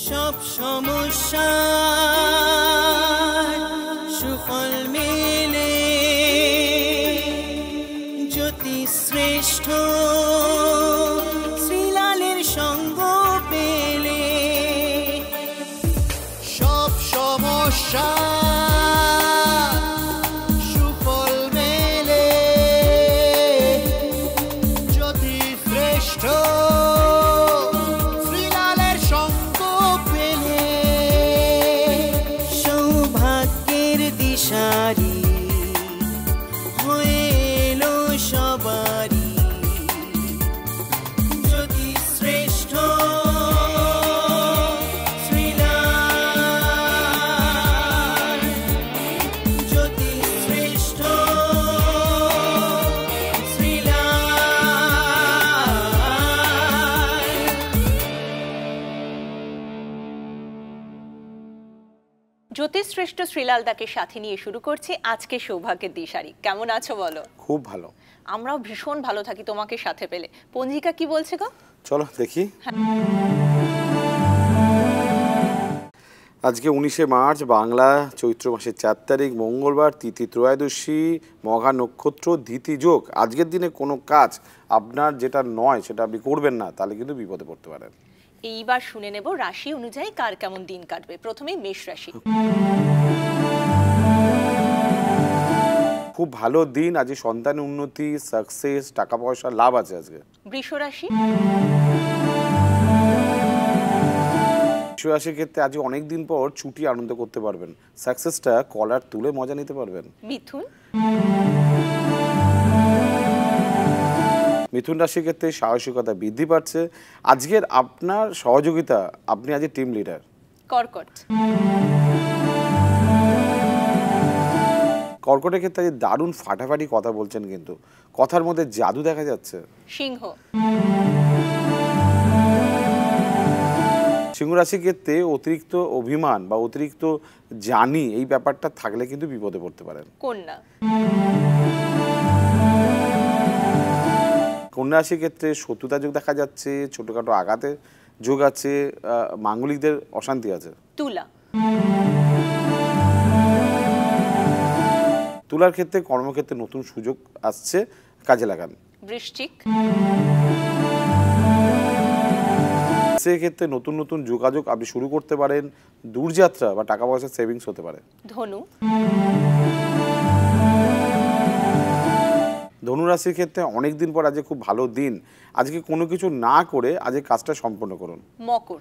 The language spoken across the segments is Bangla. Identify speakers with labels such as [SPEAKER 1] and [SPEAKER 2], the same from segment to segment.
[SPEAKER 1] সব সমস্যা সুফল মেলে জ্যোতি শ্রেষ্ঠ শ্রীলালের সঙ্গ পেলে সব সমস্যা সুফল মেলে জ্যোতি শ্রেষ্ঠ শ্রীলালের সঙ্গ পেলে সৌভাগ্যের দিশারি হয়ে এলো সবারই জ্যোতি শ্রেষ্ঠ শ্রীলাল জ্যোতি শ্রেষ্ঠ
[SPEAKER 2] জ্যোতিশ্রেষ্ঠ শ্রীলালদাকে সাথে নিয়ে শুরু করছি আজকে সৌভাগ্যের দিশারি। কেমন আছো বলো?
[SPEAKER 3] খুব ভালো।
[SPEAKER 2] আমরাও ভীষণ ভালো থাকি তোমাকে সাথে পেলে। পঞ্জিকা কি বলছে গো?
[SPEAKER 3] চলো দেখি। আজকে 19শে মার্চ, বাংলা চৈত্র মাসের 4 তারিখ, মঙ্গলবার, তিথি ত্রয়োদশী, মঘা নক্ষত্র, ধিতি যোগ। আজকের দিনে কোনো কাজ আপনার যেটা নয় সেটা আপনি করবেন না, তাহলে কিন্তু বিপদে পড়তে পারেন।
[SPEAKER 2] এইবার শুনে নেব রাশি অনুযায়ী কার কেমন দিন কাটবে। প্রথমে মেষ রাশি।
[SPEAKER 3] খুব ভালো দিন। আজ সন্তান উন্নতি, সাকসেস, টাকা পয়সা লাভ আছে আজকে।
[SPEAKER 2] বৃষ রাশি।
[SPEAKER 3] বৃষ রাশির ক্ষেত্রে আজ অনেক দিন পর ছুটি আনন্দ করতে পারবেন। সাকসেসটা কলার তুলে মজা নিতে পারবেন।
[SPEAKER 2] মিথুন।
[SPEAKER 3] মিথুন রাশির ক্ষেত্রে সাহসিকতা বৃদ্ধি পাচ্ছে। আজকের আপনার সহযোগিতা, আপনি আজ টিম লিডার।
[SPEAKER 2] কর্কট।
[SPEAKER 3] কর্কটের ক্ষেত্রে আজ দারুণ ফাটাফাটি কথা বলছেন, কিন্তু কথার মধ্যে জাদু দেখা যাচ্ছে।
[SPEAKER 2] সিংহ।
[SPEAKER 3] সিংহ রাশির ক্ষেত্রে অতিরিক্ত অভিমান বা অতিরিক্ত জানি এই ব্যাপারটা থাকলে কিন্তু বিপদে পড়তে পারেন।
[SPEAKER 2] কন্যা।
[SPEAKER 3] কন্যা রাশির ক্ষেত্রে শত্রুতা যোগ দেখা যাচ্ছে, ছোটখাটো আঘাতের যোগ আছে, মাঙ্গলিকদের অশান্তি আছে।
[SPEAKER 2] তুলা।
[SPEAKER 3] তুলার ক্ষেত্রে কর্মক্ষেত্রে নতুন সুযোগ আসছে, কাজে লাগান।
[SPEAKER 2] বৃশ্চিক।
[SPEAKER 3] সেক্ষেত্রে নতুন নতুন যোগাযোগ আপনি শুরু করতে পারেন। দূরযাত্রা বা টাকা পয়সা সেভিংস হতে পারে।
[SPEAKER 2] ধনু।
[SPEAKER 3] ধনুরাশির ক্ষেত্রে অনেক দিন পর আজকে খুব ভালো দিন। আজকে কোনো কিছু না করে আজকে কাজটা সম্পন্ন করুন।
[SPEAKER 2] মকর।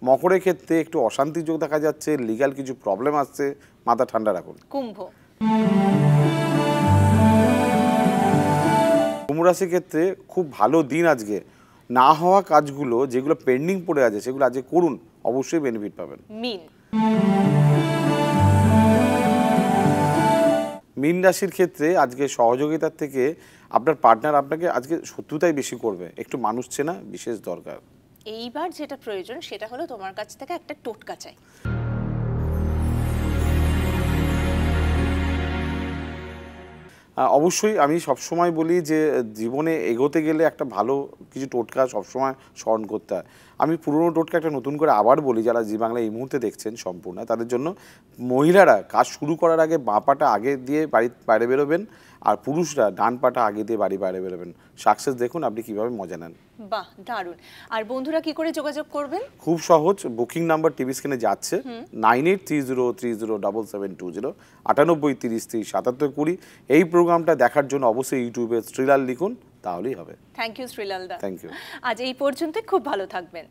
[SPEAKER 3] মকরের ক্ষেত্রে একটু অশান্তির যোগ দেখা যাচ্ছে, লিগ্যাল কিছু প্রবলেম আসছে, মাথা ঠান্ডা রাখুন।
[SPEAKER 2] কুম্ভ।
[SPEAKER 3] কুম্ভ রাশির ক্ষেত্রে খুব ভালো দিন আজকে। না হওয়া কাজগুলো যেগুলো পেন্ডিং পড়ে আছে সেগুলো আজকে করুন, অবশ্যই বেনিফিট পাবেন।
[SPEAKER 2] মীন।
[SPEAKER 3] মীন রাশির ক্ষেত্রে আজকে সহযোগিতার থেকে আপনার পার্টনার আপনাকে আজকে শত্রুতাই বেশি করবে। একটু মানুষ চেনা বিশেষ দরকার।
[SPEAKER 2] এইবার যেটা প্রয়োজন সেটা হলো তোমার কাছ থেকে একটা টোটকা চাই।
[SPEAKER 3] অবশ্যই আমি সবসময় বলি যে জীবনে এগোতে গেলে একটা ভালো কিছু টোটকা সবসময় স্মরণ করতে হয়। আমি পুরনো টোটকা একটা নতুন করে আবার বলি, যারা জি বাংলা এই মুহূর্তে দেখছেন সম্পূর্ণ তাদের জন্য। মহিলারা কাজ শুরু করার আগে বাঁ পাটা আগে দিয়ে বাড়ির বাইরে বেরোবেন, আর পুরুষরা ডান পাটা আগে দিয়ে বাড়ি বাইরে বেরোবেন। সাকসেস দেখুন আপনি কিভাবে মজা নেন।
[SPEAKER 2] বাহ, দারুণ। আর বন্ধুরা কি করে যোগাযোগ করবেন?
[SPEAKER 3] খুব সহজ, বুকিং নাম্বার টিভি স্ক্রিনে যাচ্ছে 9830307720, 9830307720। এই প্রোগ্রামটা দেখার জন্য অবশ্যই ইউটিউবে শ্রীলাল লিখুন, তাহলেই হবে।
[SPEAKER 2] থ্যাংক ইউ শ্রীলালদা।
[SPEAKER 3] Thank you.
[SPEAKER 2] আজ এই পর্যন্ত, খুব ভালো থাকবেন।